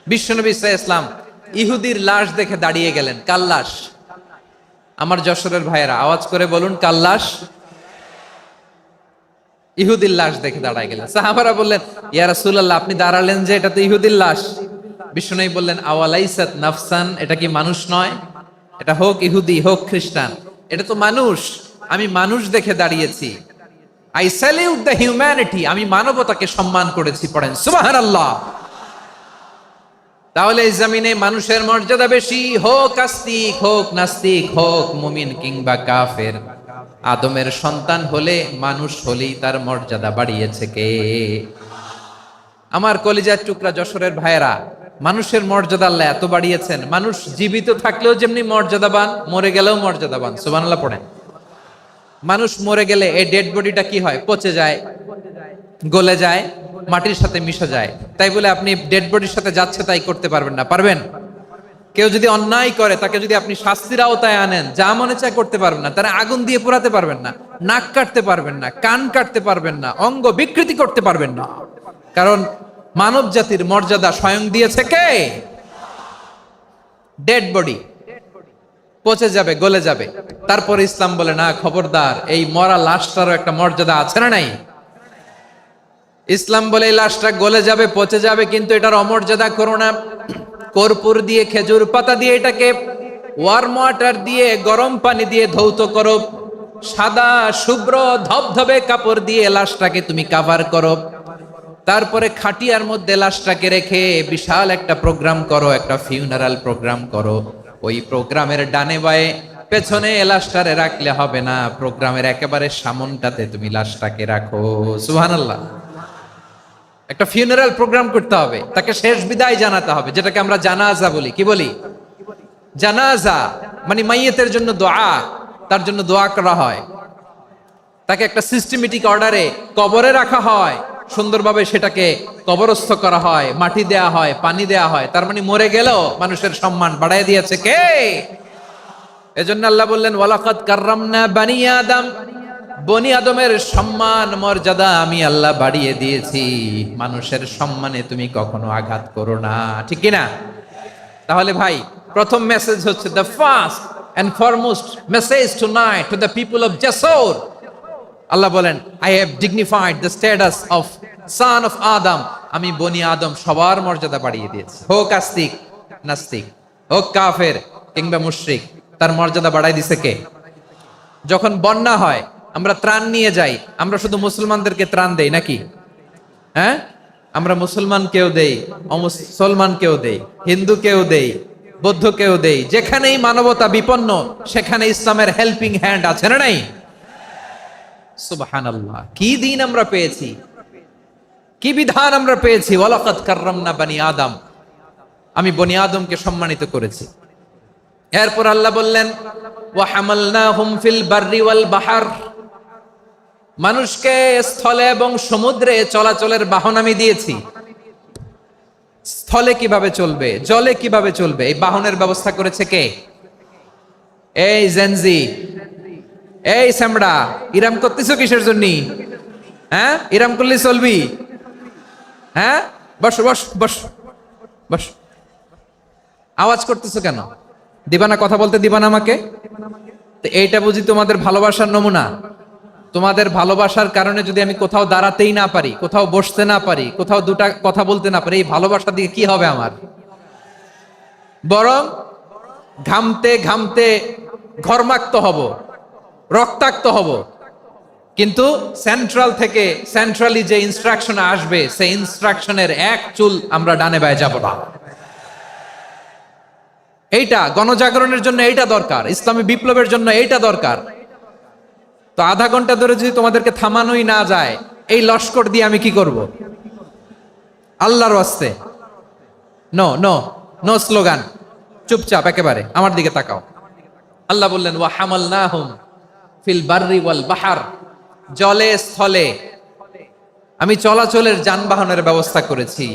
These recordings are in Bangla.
বিশ্বনবী সাল্লাল্লাহু আলাইহি ওয়াসাল্লাম ইহুদির লাশ দেখে দাঁড়িয়ে গেলেন। কার লাশ? আমার যশোরের ভাইয়েরা আওয়াজ করে বলুন, কার লাশ? ইহুদির লাশ দেখে দাঁড়ায় গেলেন। সাহাবারা বললেন, ইয়া রাসূলুল্লাহ, আপনি দাঁড়ালেন যে, এটা তো ইহুদির লাশ। বিশ্বনবী বললেন, আওয়ালাইসাত নাফসান, এটা কি মানুষ নয়? এটা হোক ইহুদি হোক খ্রিস্টান, এটা তো মানুষ। আমি মানুষ দেখে দাঁড়িয়েছি। আই স্যালিউট দ্য হিউম্যানিটি, আমি মানবতাকে সম্মান করেছি। পড়েন সুবহানাল্লাহ। তাহলে এই জমিনে মানুষের মর্যাদা বেশি, হোক আস্তিক হোক নাস্তিক হোক মুমিন কিংবা কাফের। আদমের সন্তান হলে মানুষ হলেই তার মর্যাদা বাড়িয়েছে কে? আমার কলিজার টুকরা যশোরের ভাইয়েরা, মানুষের মর্যাদা আল্লাহ এত বাড়িয়েছেন, মানুষ জীবিত থাকলেও যেমনি মর্যাদাবান, মরে গেলেও মর্যাদাবান। সুবহানাল্লাহ পড়েন। মানুষ মরে গেলে এই ডেড বডিটা কি হয়? পচে যায়, গলে যায়, মাটির সাথে মিশে যায়। তাই বলে আপনি ডেড বডির সাথে যাচ্ছে তাই করতে পারবেন না। পারবেন? কেউ যদি অন্যায় করে তাকে যদি আপনি শাস্তির আওতায় আনেন, যা মনে চায় করতে পারবেন না। তারা আগুন দিয়ে পোড়াতে পারবেন না, নাক কাটতে পারবেন না, কান কাটতে পারবেন না, অঙ্গ বিকৃতি করতে পারবেন না। কারণ মানব জাতির মর্যাদা স্বয়ং দিয়েছে কে? ডেড বডি পচে যাবে, গলে যাবে। তারপর ইসলাম বলে, না খবরদার, এই মরা লাশটারও একটা মর্যাদা আছে না নাই? ইসলাম বলে এই লাশটা গলে যাবে, পচে যাবে, কিন্তু এটার অমর্যাদা করো না। কর্পূর দিয়ে, খেজুর পাতা দিয়ে, এটাকে ওয়ার্ম ওয়াটার দিয়ে, গরম পানি দিয়ে ধৌত করো। সাদা শুভ্র ধবধবে কাপড় দিয়ে লাশটাকে তুমি কাভার করো। তারপরে খাটিয়ার মধ্যে লাশটাকে রেখে বিশাল একটা প্রোগ্রাম করো, একটা ফিউনারাল প্রোগ্রাম করো। ওই প্রোগ্রামের ডানে বায়ে পেছনে লাশটারে রাখলে হবে না, প্রোগ্রামের একেবারে সামনটাতে তুমি লাশটাকে রাখো। সুবহানাল্লাহ। একটা ফিউনারাল প্রোগ্রাম করতে হবে, তাকে শেষ বিদায় জানাতে হবে, যেটাকে আমরা জানাজা বলি। কি বলি? জানাজা মানে মাইয়েতের জন্য দোয়া, তার জন্য দোয়া করা হয়। তাকে একটা সিস্টেমেটিক অর্ডারে কবরে রাখা হয়, সুন্দরভাবে সেটাকে কবরস্থ করা হয়, মাটি দেয়া হয়, পানি দেয়া হয়। তার মানে মরে গেলেও মানুষের সম্মান বাড়ায় দিয়েছে কে? এজন্য আল্লাহ বললেন, ওয়ালাকাদ কাররামনা বানি আদম, বনি আদমের সম্মান মর্যাদা আমি আল্লাহ বাড়িয়ে দিয়েছি। মানুষের সম্মানে তুমি কখনো আঘাত করো না, ঠিক কি না? তাহলে ভাই, প্রথম মেসেজ হচ্ছে, the first and foremost message tonight to the people of Jessore. আল্লাহ বলেন, I have dignified the status of son of Adam. আমি বনি আদম সবার মর্যাদা বাড়িয়ে দিয়েছি, হোক আস্তিক নাস্তিক, হোক কাফের কিংবা মুশরিক, তার মর্যাদা বাড়াই দিছে কে? যখন বন্যা হয়, আমরা ত্রাণ নিয়ে যাই, আমরা শুধু মুসলমানদেরকে ত্রাণ দেই নাকি? হ্যাঁ, আমরা মুসলমান কেউ দেই, অমুসলমান কেউ দেই, হিন্দু কেউ দেই, বৌদ্ধ কেউ দেই। যেখানেই মানবতা বিপন্ন, সেখানে ইসলামের হেল্পিং হ্যান্ড আছে না নাই? সুবহানাল্লাহ। কি দিন আমরা পেয়েছি, কি বিধান আমরা পেয়েছি। ওয়ালাকাদ কাররামনা বানি আদম, আমি বনি আদমকে সম্মানিত করেছি। এরপর আল্লাহ বললেন, ওয়া হামালনাহুম ফিল বাররি ওয়াল বাহর। মানুষকে স্থলে এবং সমুদ্রে চলাচলের বাহন আমি দিয়েছি। স্থলে কিভাবে চলবে, জলে কিভাবে চলবে, এই বাহনের ব্যবস্থা করেছে কে? এই জেনজি, এই স্যামড়া, ইরাম করতেছো কিসের জন্য? হ্যাঁ, ইরাম করলে চলবি? হ্যাঁ, বস বস বস বস। আওয়াজ করতেছো কেন? দিবানা, কথা বলতে দিবানা আমাকে? তো এইটা বুঝি তোমাদের ভালোবাসার নমুনা? তোমাদের ভালোবাসার কারণে যদি আমি কোথাও দাঁড়াতেই না পারি, কোথাও বসতে না পারি, কোথাও দুটা কথা বলতে না পারি, এই ভালোবাসা দিয়ে কি হবে আমার? বরং ঘামতে ঘামতে ঘর্মাক্ত হব, রক্তাক্ত হব। কিন্তু সেন্ট্রাল থেকে, সেন্ট্রালি যে ইনস্ট্রাকশন আসবে, সেই ইনস্ট্রাকশনের এক চুল আমরা ডানে বায়ে যাব না। এইটা গণজাগরণের জন্য এইটা দরকার, ইসলামী বিপ্লবের জন্য এইটা দরকার। তো আধা ঘন্টা ধরে যদি তোমাদেরকে থামানোই না যায়, এই লস্কর দিয়ে আমি কি করব? আল্লাহর ওয়াস্তে নো নো নো স্লোগান, চুপচাপ একেবারে আমার দিকে তাকাও। আল্লাহ বললেন, ওয়া হামালনাহুম ফিল বাররি ওয়াল বাহর। জলে স্থলে আমি চলাচলের যানবাহনের ব্যবস্থা করেছি।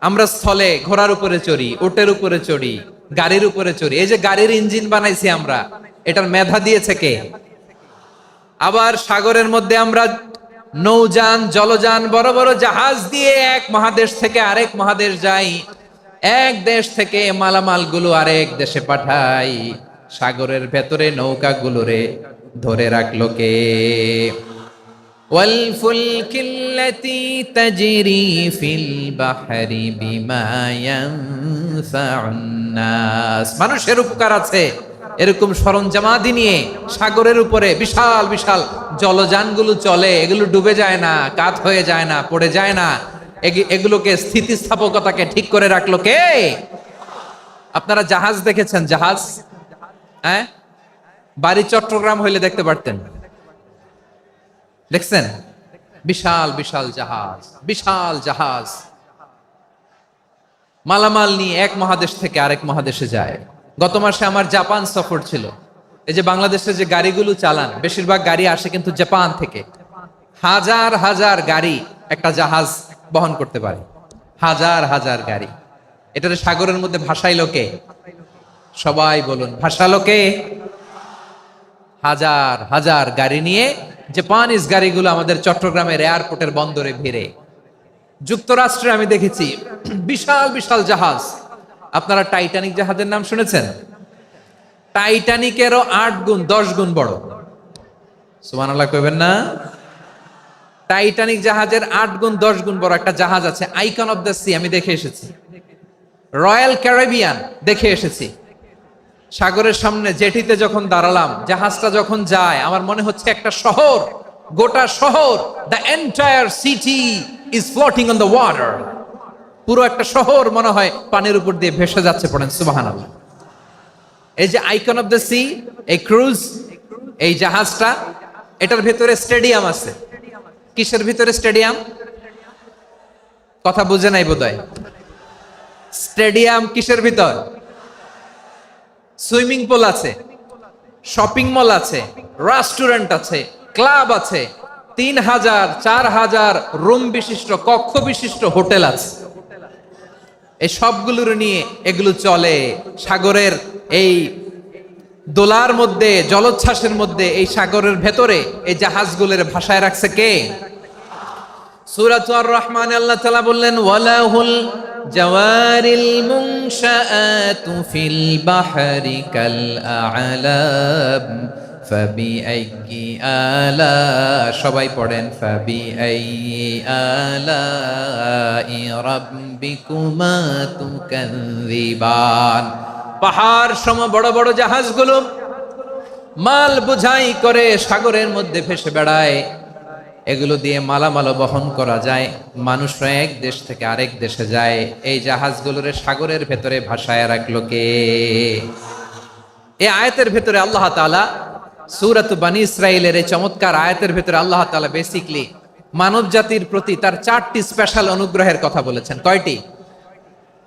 আমরা স্থলে ঘোড়ার উপরে চড়ি, উটের উপরে চড়ি, গাড়ির উপরে চড়ি। এই যে গাড়ির ইঞ্জিন বানাইছি আমরা, এটার মেধা দিয়েছে কে? আবার সাগরের মধ্যে আমরা নৌযান, জলযান, বড় বড় জাহাজ দিয়ে এক মহাদেশ থেকে আরেক মহাদেশ যাই। এক দেশ থেকে মালামালগুলো আরেক দেশে পাঠাই, সাগরের ভেতরে নৌকাগুলোরে ধরে রাখলো কে? والفلك التي تجري في البحر بما ينفع الناس। মানুষের উপকার আছে এরকম সরঞ্জামাদি নিয়ে সাগরের উপরে বিশাল বিশাল জলযানগুলো চলে, এগুলো ডুবে যায় না, কাত হয়ে যায় না, পড়ে যায় না, এগুলোকে স্থিতিস্থাপকতাকে ঠিক করে রাখলো কে? আপনারা জাহাজ দেখেছেন? জাহাজ, হ্যাঁ, বাড়ি চট্টগ্রাম হইলে দেখতে পারতেন, দেখছেন? বিশাল বিশাল জাহাজ, বিশাল জাহাজ মালামাল নিয়ে এক মহাদেশ থেকে আরেক মহাদেশে যায়। গত মাসে আমার জাপান সফর ছিল। এই যে বাংলাদেশে যে গাড়িগুলো চালান, বেশিরভাগ গাড়ি আসে কিন্তু জাপান থেকে। হাজার হাজার গাড়ি একটা জাহাজ বহন করতে পারে, হাজার হাজার গাড়ি। এটাতে সাগরের মধ্যে ভাসাইলো কে? সবাই বলুন, ভাসালো কে? হাজার হাজার গাড়ি নিয়ে জাপানিজ গাড়িগুলো আমাদের চট্টগ্রামের এয়ারপোর্টের বন্দরে ভিড়ে। যুক্তরাষ্ট্রে আমি দেখেছি বিশাল বিশাল জাহাজ। আপনারা টাইটানিক জাহাজের নাম শুনেছেন? টাইটানিকেরও 8 গুণ 10 গুণ বড়। সুবহানাল্লাহ কইবেন না? টাইটানিক জাহাজের 8 গুণ 10 গুণ বড় একটা জাহাজ আছে, আইকন অফ দ্য সি, আমি দেখে এসেছি। রয়্যাল ক্যারিবিয়ান দেখে এসেছি। সাগরের সামনে জেটিতে যখন দাঁড়ালাম, জাহাজটা যখন যায়, আমার মনে হচ্ছে একটা শহর, গোটা শহর, the entire city is floating on the water. পুরো একটা শহর মনে হয় পানির উপর দিয়ে ভেসে যাচ্ছে। পড়েন সুবহানাল্লাহ। এই যে আইকন অফ দ্য সি, এই ক্রুজ, এই জাহাজটা, এটার ভিতরে স্টেডিয়াম আছে। কিসের ভিতরে স্টেডিয়াম? কথা বুঝে নাই বোধহয়। স্টেডিয়াম কিসের ভিতর? সুইমিং পুল আছে, শপিং মল আছে, রেস্টুরেন্ট আছে, ক্লাব আছে, 3000 4000 রুম বিশিষ্ট, কক্ষ বিশিষ্ট হোটেল আছে। এই সবগুলোর নিয়ে এগুলো চলে সাগরের এই দোলার মধ্যে, জলোচ্ছ্বাসের মধ্যে, এই সাগরের ভেতরে এই জাহাজগুলোর ভাষায় রাখছে কে? সূরা আর রহমানে আল্লাহ তাআলা বললেন, ওয়ালাহুল জাওয়ারিল মুনশাআতু ফিল বাহরি কাল আ'লাম ফাবিআইয়ি আলা, সবাই পড়েন, ফাবিআইয়ি আলাই রাব্বিকুমা তুকাযযিবান। পাহাড় সম বড় বড় জাহাজগুলো মাল বোঝাই করে সাগরের মধ্যে ভেসে বেড়ায়। এগুলো দিয়ে মালামাল বহন করা যায়, মানুষরা এক দেশ থেকে আরেক দেশে যায়। এই জাহাজগুলোরে সাগরের ভেতরে ভাসায় রাখলো কে? এই আয়াতের ভেতরে আল্লাহ তাআলা সূরাত বনী ইসরাঈলের এই চমৎকার আয়াতের ভেতরে আল্লাহ তাআলা বেসিক্যালি মানব জাতির প্রতি তার 4টি স্পেশাল অনুগ্রহের কথা বলেছেন। কয়টি?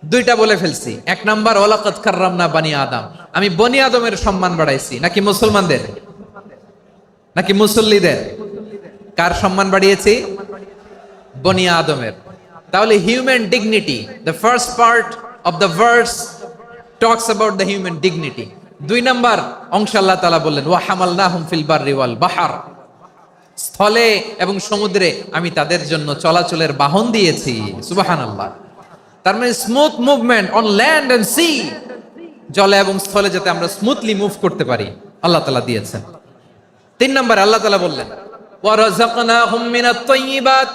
2টা বলে ফেলছি। 1 নাম্বার, ওয়ালাকাদ কাররামনা বনী আদম, আমি বনী আদমের সম্মান বাড়াইছি। নাকি মুসলমানদের? নাকি মুসল্লিদের? কার সম্মান বাড়িয়েছি? বনী আদমের। তাহলে human dignity, the first part of the verse talks about the human dignity. 2 number অংশ আল্লাহ তাআলা বললেন, ওয়া হামালনাহুম ফিল বাররি ওয়াল বাহর, স্থলে এবং সমুদ্রে আমি তাদের জন্য চলাচলের বাহন দিয়েছি। সুবহানাল্লাহ। তার মানে smooth movement on land and sea, জলে এবং স্থলে যাতে আমরা স্মুথলি মুভ করতে পারি আল্লাহ তাআলা দিয়েছেন। 3 নাম্বার আল্লাহ তাআলা বললেন, ওয়া রাযাকনাহুম মিনাত তাইয়্যিবাত,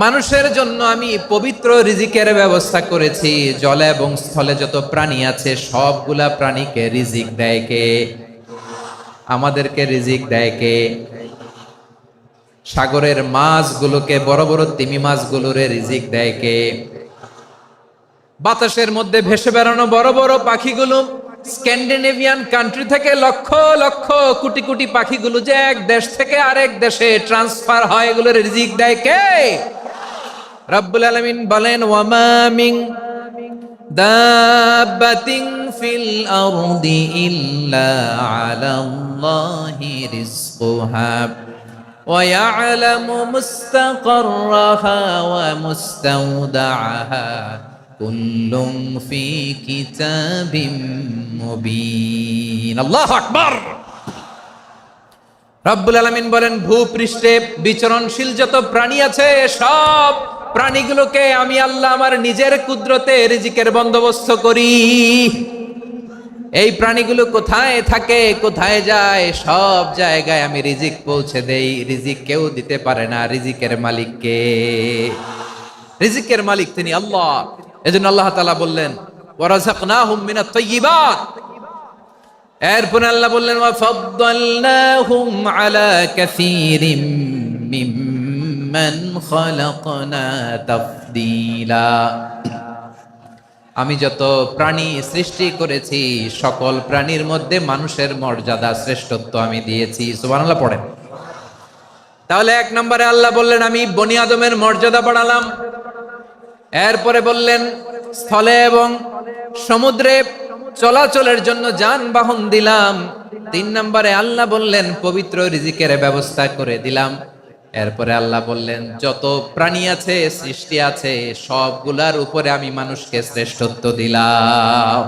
মানুষের জন্য আমি পবিত্র রিজিকের ব্যবস্থা করেছি। জলে এবং স্থলে যত প্রাণী আছে সবগুলা প্রাণীকে রিজিক দেয় কে? আমাদেরকে রিজিক দেয় কে? সাগরের মাছগুলোকে, বড় বড় তিমি মাছগুলোরে রিজিক দেয় কে? বাতাসের মধ্যে ভেসে বেড়ানো বড় বড় পাখিগুলো, স্ক্যান্ডিনেভিয়ান কান্ট্রি থেকে লক্ষ লক্ষ কোটি কোটি পাখিগুলো যে এক দেশ থেকে আরেক দেশে ট্রান্সফার হয়, এগুলোর রিজিক দেয় কে? রব্বুল আলামিন বলেন, ওয়ামা মিন দাব্বাতিন ফিল আরদি ইল্লা আলাল্লাহি রিজকুহা ওয়া ইয়ালামু মুস্তাকাররাহা ওয়া মুস্তাওদাআহা কুল্লুম ফি কিতাবিম মুবিন। আল্লাহু আকবার। রব্বুল আলামিন বলেন, ভূপৃষ্ঠে বিচরণশীল যত প্রাণী আছে সব প্রাণীগুলোকে আমি আল্লাহ আমার নিজের কুদরতে রিজিকের বন্দোবস্ত করি। এই প্রাণীগুলো কোথায় থাকে, কোথায় যায়, সব জায়গায় আমি রিজিক পৌঁছে দেই। রিজিক কেউ দিতে পারে না, রিজিকের মালিক কে? রিজিকের মালিক তিনি আল্লাহ। এজন্য আল্লাহ তাআলা বললেন ওয়ারাযাকনাহুম মিনাত তাইয়্যিবাত। এরপর আল্লাহ বললেন ওয়া ফাদ্দালনাহুম আলা কাসীরিম মিম্মান খালাকনা তাফদীলা। আমি যত প্রাণী সৃষ্টি করেছি সকল প্রাণীর মধ্যে মানুষের মর্যাদা শ্রেষ্ঠত্ব আমি দিয়েছি। সুবহানাল্লাহ পড়েন। তাহলে এক নম্বরে আল্লাহ বললেন আমি বনি আদমের মর্যাদা বাড়ালাম। এরপরে বললেন স্থলে এবং সমুদ্রে চলাচলের জন্য যানবাহন দিলাম। 3 নম্বরে আল্লাহ বললেন পবিত্র রিজিকের ব্যবস্থা করে দিলাম। এরপরে আল্লাহ বললেন যত প্রাণী আছে, সৃষ্টি আছে, সবগুলার উপরে আমি মানুষকে শ্রেষ্ঠত্ব দিলাম।